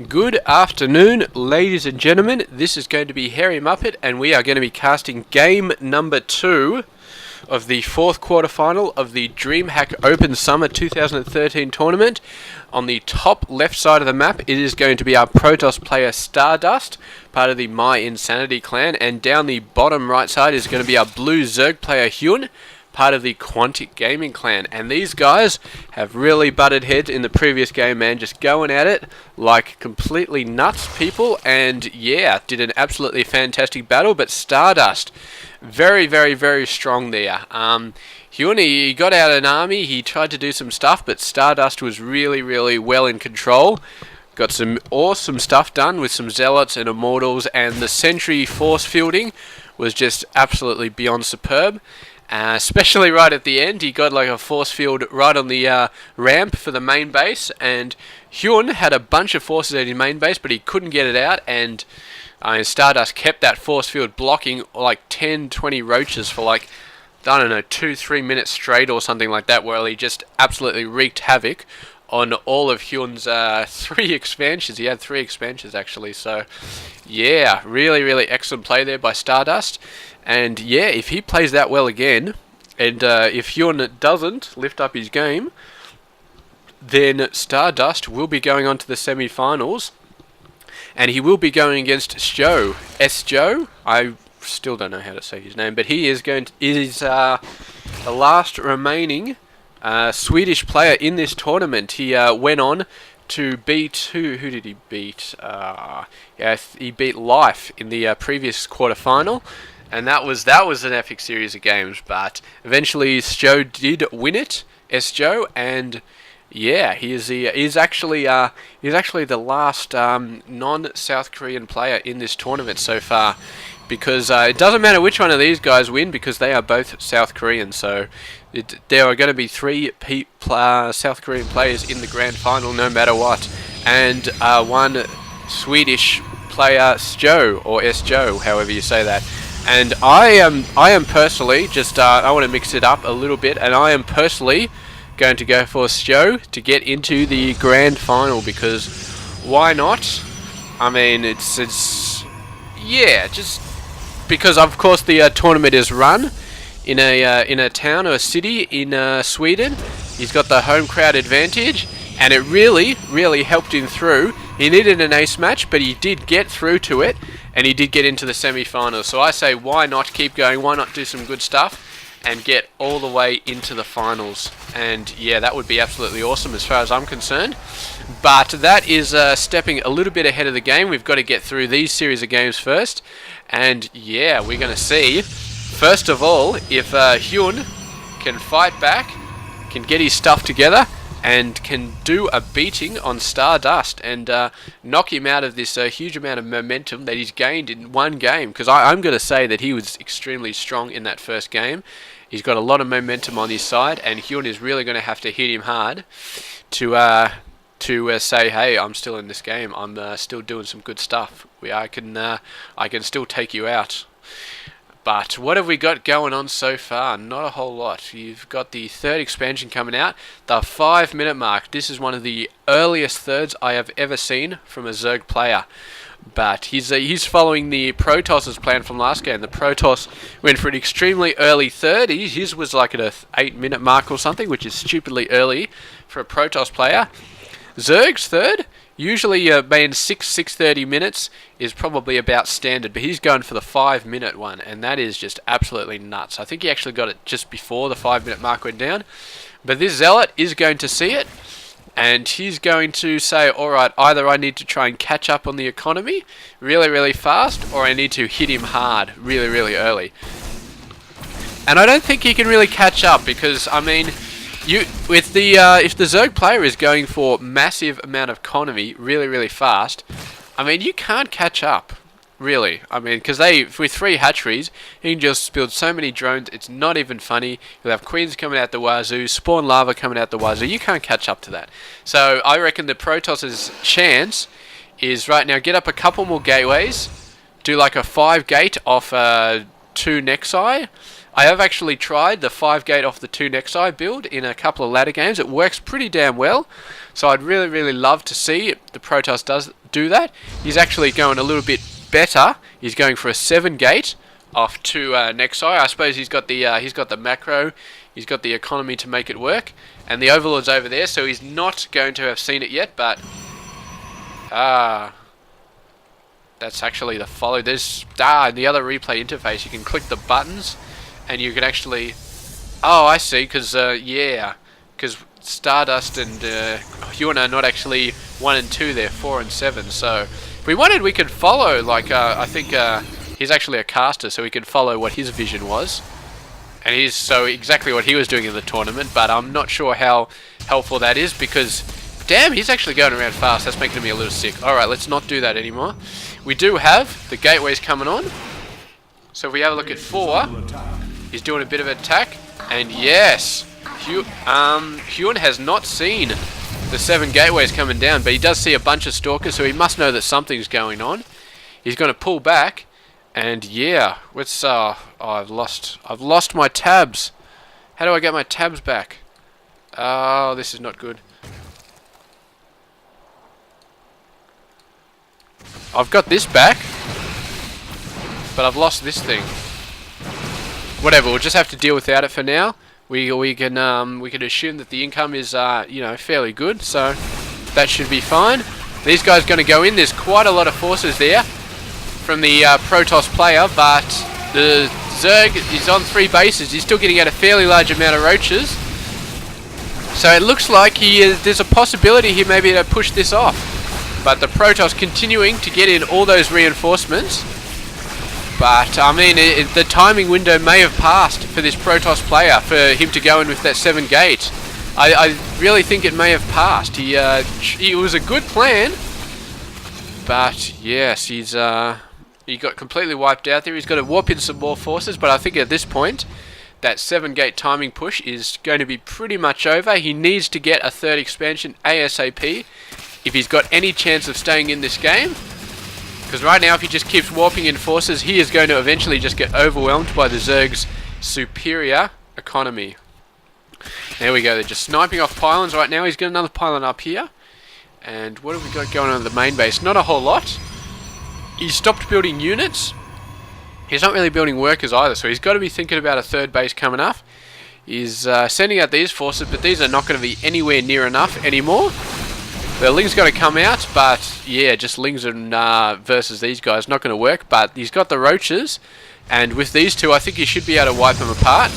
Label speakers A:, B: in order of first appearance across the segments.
A: Good afternoon, ladies and gentlemen. This is going to be Harry Muppet, and we are going to be casting game number 2 of the fourth quarterfinal of the DreamHack Open Summer 2013 tournament. On the top left side of the map, it is going to be our Protoss player StarDust, part of the My Insanity clan, and down the bottom right side is going to be our blue Zerg player Hyun, part of the Quantic Gaming clan. And these guys have really butted heads in the previous game, man, just going at it like completely nuts people, and yeah, did an absolutely fantastic battle. But StarDust, very strong there. Hyun, he got out an army, he tried to do some stuff, but StarDust was really well in control. Got some awesome stuff done with some Zealots and Immortals, and the Sentry force fielding was just absolutely beyond superb. Especially right at the end, he got like a force field right on the ramp for the main base, and Hyun had a bunch of forces at his main base, but he couldn't get it out, and StarDust kept that force field blocking like 10-20 roaches for like, I don't know, 2-3 minutes straight or something like that, where he just absolutely wreaked havoc on all of Hyun's 3 expansions. He had 3 expansions actually, so yeah, really excellent play there by StarDust. And yeah, if he plays that well again, and if Hyun doesn't lift up his game, then StarDust will be going on to the semi-finals, and he will be going against Joe. Joe? I still don't know how to say his name, but he is the last remaining Swedish player in this tournament. He went on to beat who did he beat? He beat Life in the previous quarterfinal. And that was an epic series of games, but eventually Joe did win it, Joe, and yeah, he's actually the last non-South Korean player in this tournament so far, because it doesn't matter which one of these guys win, because they are both South Korean. So there are going to be 3 South Korean players in the grand final, no matter what, and one Swedish player, Joe or Joe, however you say that. And I am personally just I want to mix it up a little bit, and I am personally going to go for Joe to get into the grand final, because why not? I mean, it's yeah, just because of course the tournament is run in a town or a city in Sweden. He's got the home crowd advantage, and it really helped him through. He needed an ace match, but he did get through to it, and he did get into the semi-finals. So I say, why not keep going? Why not do some good stuff and get all the way into the finals? And yeah, that would be absolutely awesome as far as I'm concerned. But that is stepping a little bit ahead of the game. We've got to get through these series of games first. And yeah, we're going to see, first of all, if Hyun can fight back, can get his stuff together, and can do a beating on StarDust and knock him out of this huge amount of momentum that he's gained in one game. Because I'm going to say that he was extremely strong in that first game. He's got a lot of momentum on his side, and Hyun is really going to have to hit him hard to say, hey, I'm still in this game. I'm still doing some good stuff. I can still take you out. But what have we got going on so far? Not a whole lot. You've got the 3rd expansion coming out, the 5-minute mark. This is one of the earliest thirds I have ever seen from a Zerg player. But he's following the Protoss' plan from last game. The Protoss went for an extremely early third. His was like at a 8-minute mark or something, which is stupidly early for a Protoss player. Zerg's third, usually being 6:30 minutes, is probably about standard, but he's going for the 5-minute one, and that is just absolutely nuts. I think he actually got it just before the 5-minute mark went down. But this Zealot is going to see it, and he's going to say, alright, either I need to try and catch up on the economy really fast, or I need to hit him hard really early. And I don't think he can really catch up, because, I mean, if the Zerg player is going for massive amount of economy really fast, I mean, you can't catch up, really. I mean, because with 3 hatcheries, you can just build so many drones, it's not even funny. You'll have queens coming out the wazoo, spawn lava coming out the wazoo. You can't catch up to that. So I reckon the Protoss' chance is right now, get up a couple more gateways, do like a 5 gate off 2 Nexi, I have actually tried the 5-gate off the 2 Nexi build in a couple of ladder games. It works pretty damn well. So I'd really love to see the Protoss does do that. He's actually going a little bit better. He's going for a 7-gate off 2 Nexi. I suppose he's got the macro, he's got the economy to make it work, and the Overlord's over there, so he's not going to have seen it yet. But that's actually the follow. There's in the other replay interface, you can click the buttons, and you can actually. Oh, I see. Because because StarDust and Hyun are not actually 1 and 2. They're 4 and 7. So if we wanted, we could follow. Like I think. He's actually a caster, so we could follow what his vision was. And he's so exactly what he was doing in the tournament, but I'm not sure how helpful that is because, damn, he's actually going around fast. That's making me a little sick. Alright, let's not do that anymore. We do have the gateways coming on. So if we have a look at 4, he's doing a bit of attack. And yes, Hyun has not seen the 7 gateways coming down, but he does see a bunch of stalkers, so he must know that something's going on. He's going to pull back. And yeah, let's I've lost my tabs. How do I get my tabs back? Oh, this is not good. I've got this back, but I've lost this thing. Whatever, we'll just have to deal without it for now. We can assume that the income is fairly good, so that should be fine. These guys are going to go in. There's quite a lot of forces there from the Protoss player, but the Zerg is on 3 bases. He's still getting out a fairly large amount of roaches. So it looks like there's a possibility he may be able to push this off. But the Protoss continuing to get in all those reinforcements. But, I mean, the timing window may have passed for this Protoss player, for him to go in with that 7-gate. I really think it may have passed. It was a good plan. But, yes, he got completely wiped out there. He's got to warp in some more forces, but I think at this point, that 7-gate timing push is going to be pretty much over. He needs to get a 3rd expansion ASAP if he's got any chance of staying in this game. Because right now, if he just keeps warping in forces, he is going to eventually just get overwhelmed by the Zerg's superior economy. There we go. They're just sniping off pylons right now. He's got another pylon up here. And what have we got going on at the main base? Not a whole lot. He's stopped building units. He's not really building workers either, so he's got to be thinking about a 3rd base coming up. He's sending out these forces, but these are not going to be anywhere near enough anymore. The Ling's got to come out, but yeah, just Lings and versus these guys, not going to work. But he's got the roaches, and with these 2, I think he should be able to wipe them apart.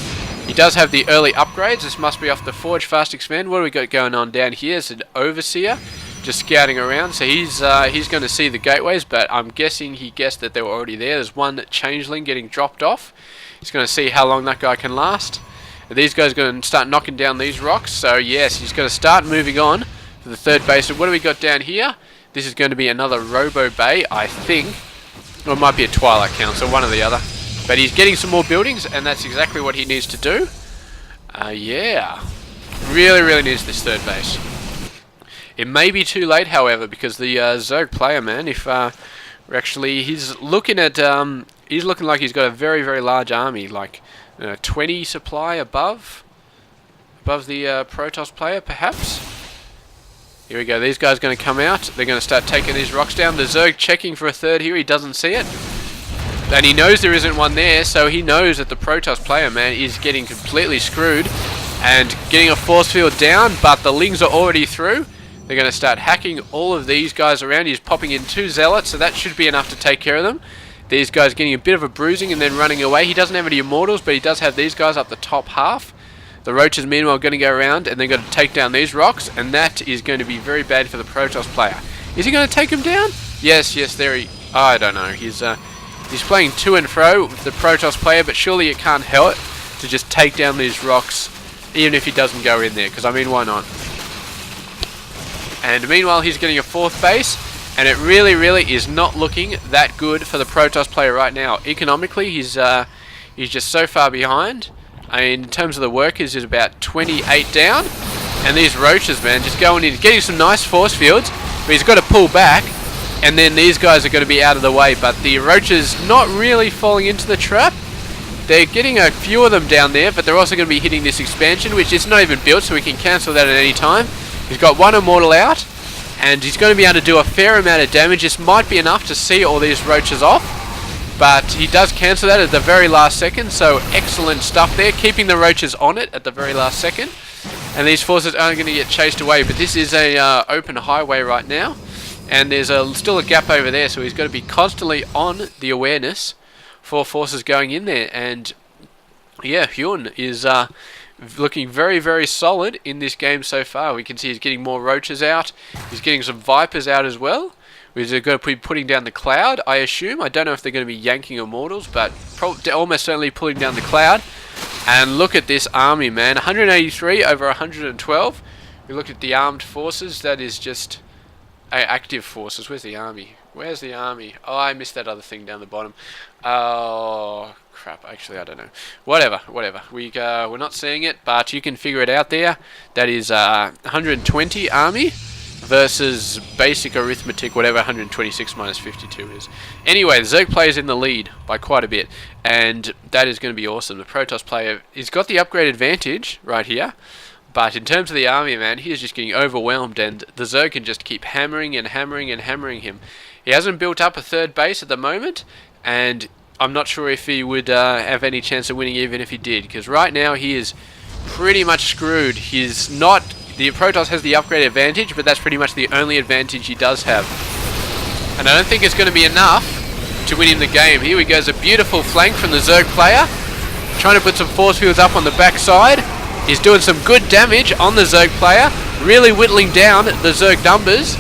A: He does have the early upgrades. This must be off the Forge Fast Expand. What do we got going on down here? It's an Overseer just scouting around, so he's going to see the gateways, but I'm guessing he guessed that they were already there. There's one changeling getting dropped off. He's going to see how long that guy can last. And these guys are going to start knocking down these rocks, so yes, he's going to start moving on to the 3rd base. So what do we got down here? This is going to be another Robo Bay, I think. Or it might be a Twilight Council, one or the other. But he's getting some more buildings, and that's exactly what he needs to do. Yeah. Really needs this 3rd base. It may be too late, however, because the Zerg player, man, if he's looking at he's looking like he's got a very large army, like 20 supply above the Protoss player, perhaps. Here we go. These guys are going to come out. They're going to start taking these rocks down. The Zerg checking for a 3rd here. He doesn't see it, and he knows there isn't one there, so he knows that the Protoss player, man, is getting completely screwed and getting a force field down. But the Lings are already through. They're going to start hacking all of these guys around. He's popping in 2 zealots, so that should be enough to take care of them. These guys getting a bit of a bruising and then running away. He doesn't have any immortals, but he does have these guys up the top half. The roaches, meanwhile, going to go around, and they're going to take down these rocks, and that is going to be very bad for the Protoss player. Is he going to take him down? Yes, there he... Oh, I don't know. He's playing to and fro with the Protoss player, but surely it can't help to just take down these rocks, even if he doesn't go in there, because, I mean, why not? And meanwhile, he's getting a 4th base, and it really is not looking that good for the Protoss player right now. Economically, he's just so far behind. I mean, in terms of the workers, he's about 28 down, and these roaches, man, just going in, getting some nice force fields, but he's got to pull back, and then these guys are going to be out of the way. But the roaches not really falling into the trap. they're getting a few of them down there, but they're also going to be hitting this expansion, which is not even built, so we can cancel that at any time. He's got one immortal out, and he's going to be able to do a fair amount of damage. This might be enough to see all these roaches off, but he does cancel that at the very last second, so excellent stuff there, keeping the roaches on it at the very last second. And these forces aren't going to get chased away, but this is a open highway right now, and there's still a gap over there, so he's got to be constantly on the awareness for forces going in there. And yeah, Hyun is looking very, very solid in this game so far. We can see he's getting more roaches out, he's getting some vipers out as well. We're going to be putting down the cloud, I assume. I don't know if they're going to be yanking immortals, but almost certainly pulling down the cloud. And look at this army, man. 183 over 112. We look at the armed forces. That is just active forces. Where's the army? Where's the army? Oh, I missed that other thing down the bottom. Oh, crap. Actually, I don't know. Whatever. We're not seeing it, but you can figure it out there. That is 120 army versus basic arithmetic, whatever 126 minus 52 is. Anyway, the Zerg player is in the lead by quite a bit, and that is going to be awesome. The Protoss player, he's got the upgrade advantage right here, but in terms of the army, man, he is just getting overwhelmed, and the Zerg can just keep hammering and hammering and hammering him. He hasn't built up a third base at the moment, and I'm not sure if he would have any chance of winning even if he did, because right now he is pretty much screwed. He's not... The Protoss has the upgrade advantage, but that's pretty much the only advantage he does have. And I don't think it's going to be enough to win him the game. Here we go, a beautiful flank from the Zerg player. Trying to put some force fields up on the backside. He's doing some good damage on the Zerg player. Really whittling down the Zerg numbers.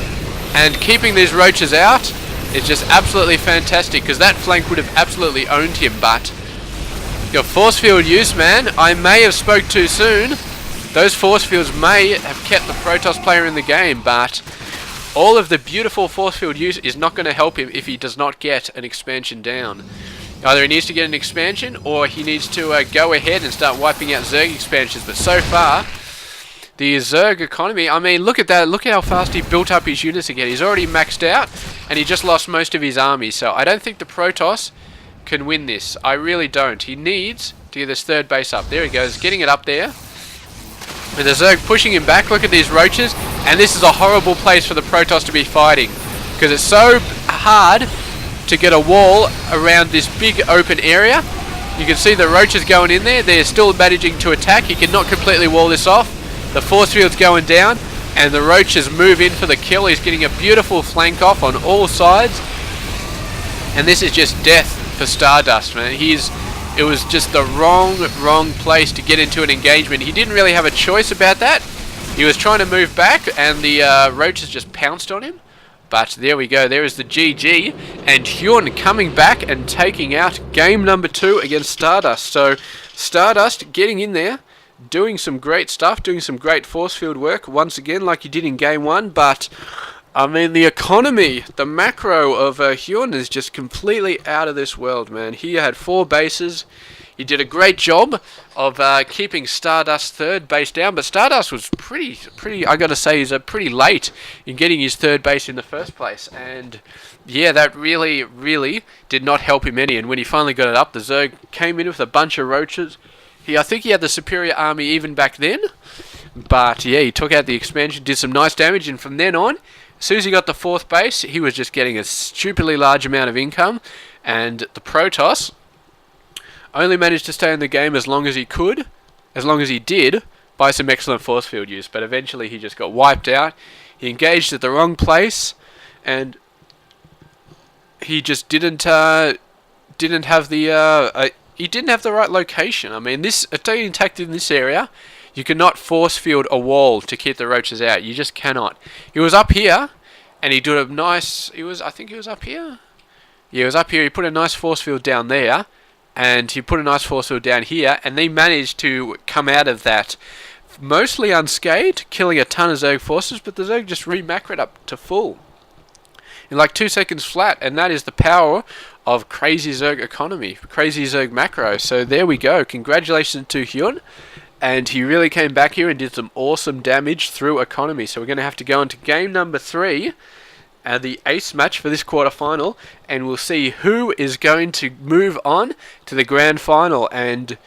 A: And keeping these roaches out is just absolutely fantastic, because that flank would have absolutely owned him. But your force field use, man, I may have spoke too soon. Those force fields may have kept the Protoss player in the game, but all of the beautiful force field use is not going to help him if he does not get an expansion down. Either he needs to get an expansion, or he needs to go ahead and start wiping out Zerg expansions. But so far, the Zerg economy, I mean, look at that. Look at how fast he built up his units again. He's already maxed out, and he just lost most of his army. So I don't think the Protoss can win this. I really don't. He needs to get this third base up. There he goes, getting it up there. With the Zerg pushing him back. Look at these roaches, and this is a horrible place for the Protoss to be fighting, because it's so hard to get a wall around this big open area. You can see the roaches going in there. They're still managing to attack. He cannot completely wall this off. The force field's going down, and the roaches move in for the kill. He's getting a beautiful flank off on all sides, and this is just death for StarDust, man. It was just the wrong place to get into an engagement. He didn't really have a choice about that. He was trying to move back, and the roaches just pounced on him. But there we go. There is the GG, and Hyun coming back and taking out game number 2 against StarDust. So StarDust getting in there, doing some great stuff, doing some great force field work once again, like he did in game 1. But I mean, the economy, the macro of Hyun is just completely out of this world, man. He had 4 bases. He did a great job of keeping StarDust third base down, but StarDust was pretty. I gotta say, he's pretty late in getting his third base in the first place, and yeah, that really did not help him any. And when he finally got it up, the Zerg came in with a bunch of roaches. I think he had the superior army even back then, but yeah, he took out the expansion, did some nice damage, and from then on, as soon as he got the 4th base, he was just getting a stupidly large amount of income, and the Protoss only managed to stay in the game as long as he could, as long as he did, by some excellent force field use. But eventually he just got wiped out. He engaged at the wrong place, and he just didn't have the he didn't have the right location. I mean, this Italian tactic in this area, you cannot force field a wall to keep the roaches out. You just cannot. He was up here, and he did a nice... I think he was up here. Yeah, he was up here. He put a nice force field down there, and he put a nice force field down here, and they managed to come out of that mostly unscathed, killing a ton of Zerg forces, but the Zerg just re-macroed up to full in like 2 seconds flat, and that is the power of crazy Zerg economy, crazy Zerg macro. So there we go. Congratulations to Hyun. And he really came back here and did some awesome damage through economy. So we're going to have to go into game number 3. the ace match for this quarterfinal, and we'll see who is going to move on to the grand final. And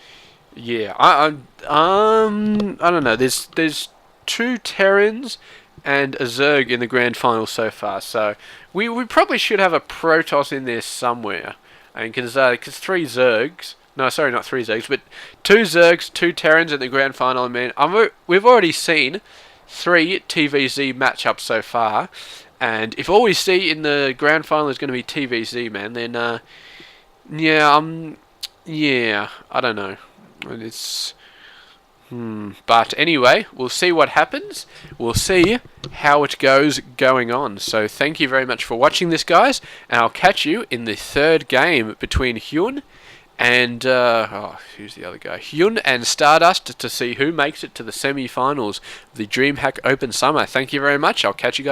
A: yeah, I don't know. There's 2 Terrans and a Zerg in the grand final so far, so we probably should have a Protoss in there somewhere. And because 3 Zergs. No, sorry, not 3 Zergs, but 2 Zergs, 2 Terrans in the grand final. Man, we've already seen 3 TVZ matchups so far, and if all we see in the grand final is going to be TVZ, man, then yeah, I don't know. It's but anyway, we'll see what happens. We'll see how it goes going on. So thank you very much for watching this, guys, and I'll catch you in the 3rd game between Hyun and who's the other guy? Hyun and StarDust, to see who makes it to the semi-finals of the DreamHack Open Summer. Thank you very much. I'll catch you guys.